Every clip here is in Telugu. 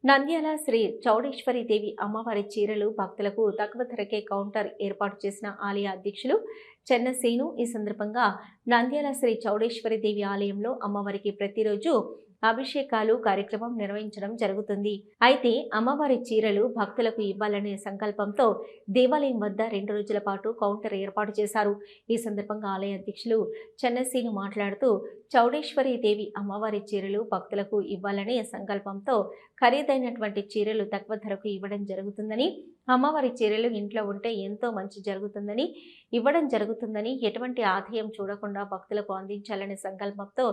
నంద్యాల శ్రీ చౌడేశ్వరి దేవి అమ్మవారి చీరలు భక్తులకు తక్కువ ధరకే కౌంటర్ ఏర్పాటు చేసిన ఆలయ అధ్యక్షులు చెన్నసీను ఈ సందర్భంగా నంద్యాల శ్రీ చౌడేశ్వరి దేవి ఆలయంలో అమ్మవారికి ప్రతిరోజు అభిషేకాలు కార్యక్రమం నిర్వహించడం జరుగుతుంది. అయితే అమ్మవారి చీరలు భక్తులకు ఇవ్వాలనే సంకల్పంతో దేవాలయం వద్ద 2 రోజుల పాటు కౌంటర్ ఏర్పాటు చేశారు. ఈ సందర్భంగా ఆలయ అధ్యక్షులు చెన్నసీను మాట్లాడుతూ చౌడేశ్వరి దేవి అమ్మవారి చీరలు భక్తులకు ఇవ్వాలనే సంకల్పంతో ఖరీదైనటువంటి చీరలు తక్కువ ధరకు ఇవ్వడం జరుగుతుందని, అమ్మవారి చీరలు ఇంట్లో ఉంటే ఎంతో మంచి జరుగుతుందని ఇవ్వడం జరుగుతుందని, ఎటువంటి ఆదాయం చూడకుండా భక్తులకు అందించాలనే సంకల్పంతో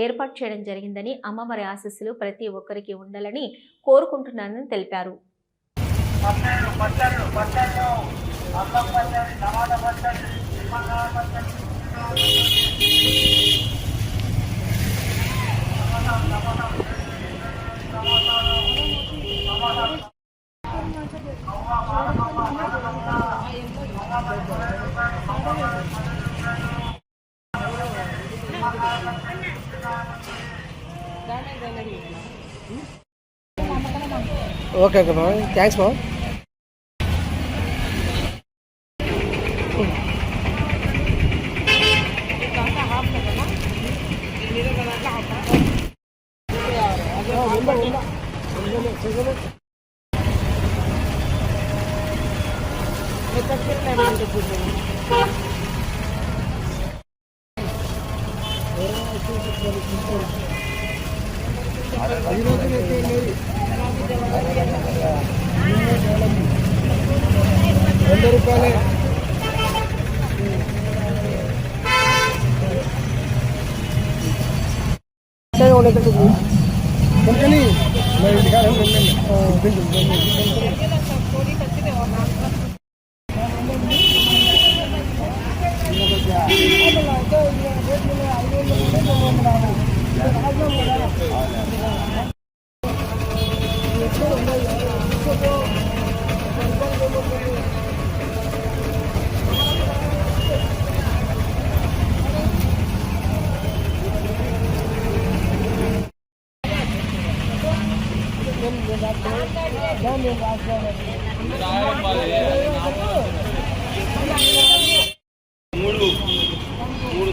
ఏర్పాటు చేయడం జరిగిందని, అమ్మవారి ఆశీస్సులు ప్రతి ఒక్కరికి ఉండాలని కోరుకుంటున్నానని తెలిపారు. ఓకే మా థ్యాంక్స్ మా.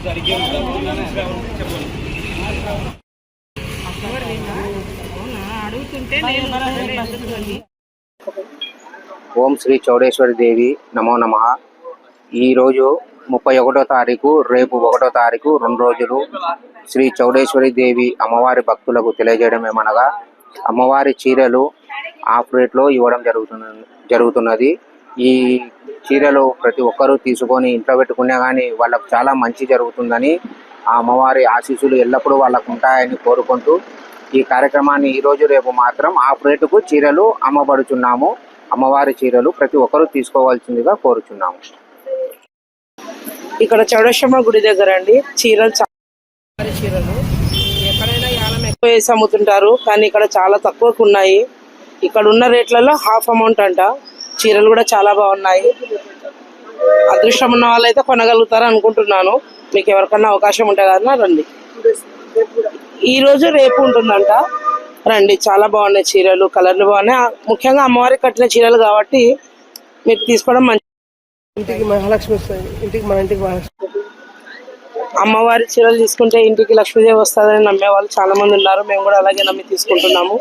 ₹2 ఓం శ్రీ చౌడేశ్వరి దేవి నమో నమః. ఈరోజు 31వ తారీఖు, రేపు 1వ తారీఖు 2 రోజులు శ్రీ చౌడేశ్వరి దేవి అమ్మవారి భక్తులకు తెలియజేయడం ఏమనగా, అమ్మవారి చీరలు ఆఫ్ రేట్లో ఇవ్వడం జరుగుతున్నది. ఈ చీరలు ప్రతి ఒక్కరూ తీసుకొని ఇంట్లో పెట్టుకునే కానీ వాళ్ళకు చాలా మంచి జరుగుతుందని, ఆ అమ్మవారి ఆశీస్సులు ఎల్లప్పుడూ వాళ్ళకు ఉంటాయని కోరుకుంటూ ఈ కార్యక్రమాన్ని ఈరోజు రేపు మాత్రం ఆఫ్ రేటుకు చీరలు అమ్మబడుచున్నాము. అమ్మవారి చీరలు ప్రతి ఒక్కరూ తీసుకోవాల్సిందిగా కోరుచున్నాము. ఇక్కడ చౌడేశ్వరమ్మ గుడి దగ్గర అండి చీరలు ఎక్కడైనా యానం ఎక్కువ వేసి అమ్ముతుంటారు, కానీ ఇక్కడ చాలా తక్కువకు ఉన్నాయి. ఇక్కడ ఉన్న రేట్లలో హాఫ్ అమౌంట్ అంట. చీరలు కూడా చాలా బాగున్నాయి. అదృష్టం ఉన్న వాళ్ళైతే కొనగలుగుతారు అనుకుంటున్నాను. మీకు ఎవరికన్నా అవకాశం ఉంటే కదా రండి. ఈరోజు రేపు ఉంటుందంట, రండి. చాలా బాగున్నాయి చీరలు, కలర్లు బాగున్నాయి. ముఖ్యంగా అమ్మవారికి కట్టిన చీరలు కాబట్టి మీరు తీసుకోవడం మంచి. ఇంటికి మహాలక్ష్మి వస్తుంది, ఇంటికి మన ఇంటికి మహాలక్ష్మి. అమ్మవారి చీరలు తీసుకుంటే ఇంటికి లక్ష్మీదేవి వస్తుందని నమ్మే వాళ్ళు చాలా మంది ఉన్నారు. మేము కూడా అలాగే నమ్మి తీసుకుంటున్నాము.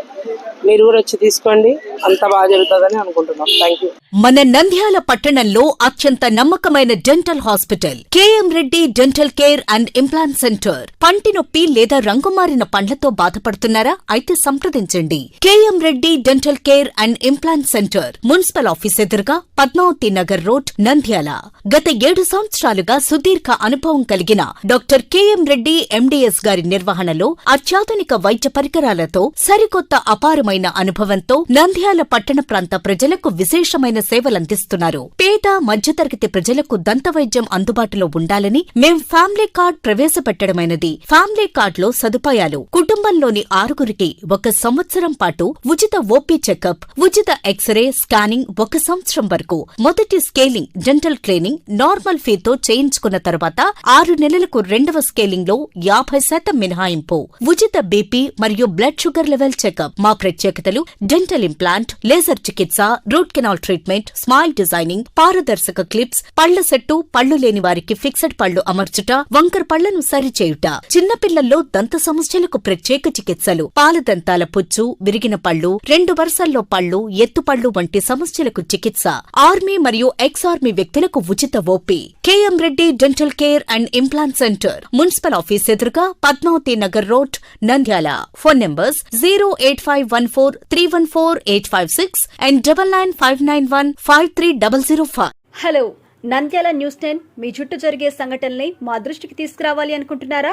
మీరు కూడా వచ్చి తీసుకోండి, అంత బాగా జరుగుతుందని అనుకుంటున్నాం. Thank you. మన నంద్యాల పట్టణంలో అత్యంత నమ్మకమైన dental hospital KM Reddy dental care and implant centre. పంటి నొప్పి లేదా రంగుమారిన పండ్లతో బాధపడుతున్నారా? అయితే సంప్రదించండి. KM Reddy dental care and implant centre, municipal office ఎదురుగా, పద్మావతి నగర్ రోడ్, నంద్యాల. గత 7 సంవత్సరాలుగా సుదీర్ఘ అనుభవం కలిగిన డాక్టర్ కేఎం రెడ్డి ఎండిఎస్ గారి నిర్వహణలో అత్యాధునిక వైద్య పరికరాలతో, సరికొత్త అపారమైన అనుభవంతో నంద్యాల నంద్యాల పట్టణ ప్రాంత ప్రజలకు విశేషమైన సేవలందిస్తున్నారు. పేద మధ్యతరగతి ప్రజలకు దంతవైద్యం అందుబాటులో ఉండాలని మేం ఫ్యామిలీ కార్డ్ ప్రవేశపెట్టడమైనది. ఫ్యామిలీ కార్డ్ లో సదుపాయాలు: కుటుంబంలోని 6గురికి 1 సంవత్సరం పాటు ఉచిత ఓపీ చెకప్, ఉచిత ఎక్స్రే స్కానింగ్ 1 సంవత్సరం వరకు, మొదటి స్కేలింగ్ డెంటల్ క్లీనింగ్ నార్మల్ ఫీతో చేయించుకున్న తర్వాత 6 నెలలకు 2వ స్కేలింగ్ లో 50% మినహాయింపు, ఉచిత బీపీ మరియు బ్లడ్ షుగర్ లెవెల్ చెకప్. మా ప్రత్యేకతలు: డెంటల్ ఇంప్లాంట్, లేజర్ చికిత్స, root canal treatment, smile designing, పారదర్శక క్లిప్స్, పళ్ల సెట్టు, పళ్లు లేని వారికి ఫిక్సెడ్ పళ్లు అమర్చుట, వంకర పళ్లను సరిచేయుట, చిన్నపిల్లల్లో దంత సమస్యలకు ప్రత్యేక చికిత్సలు, పాలదంతాల పుచ్చు, విరిగిన పళ్లు, 2 వరుసల్లో పళ్లు, ఎత్తుపళ్లు వంటి సమస్యలకు చికిత్స, ఆర్మీ మరియు ఎక్స్ ఆర్మీ వ్యక్తులకు ఉచిత OP. KM Reddy dental care and implant centre, municipal office ఎదురుగా, Padmavati Nagar road, Nandyal. Phone numbers 08514314856 and 9959153005. Hello, Nandyal news 10 మీ చుట్టూ జరిగే సంఘటనల్ని మా దృష్టికి తీసుకురావాలి అనుకుంటున్నారా?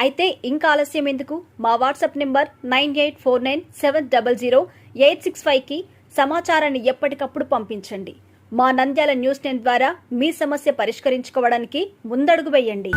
అయితే ఇంకా ఆలస్యం ఎందుకు? మా వాట్సాప్ నెంబర్ 9849700865కి సమాచారాన్ని ఎప్పటికప్పుడు పంపించండి. మా నంద్యాల న్యూస్ 10 ద్వారా మీ సమస్య పరిష్కరించుకోవడానికి ముందడుగు వేయండి.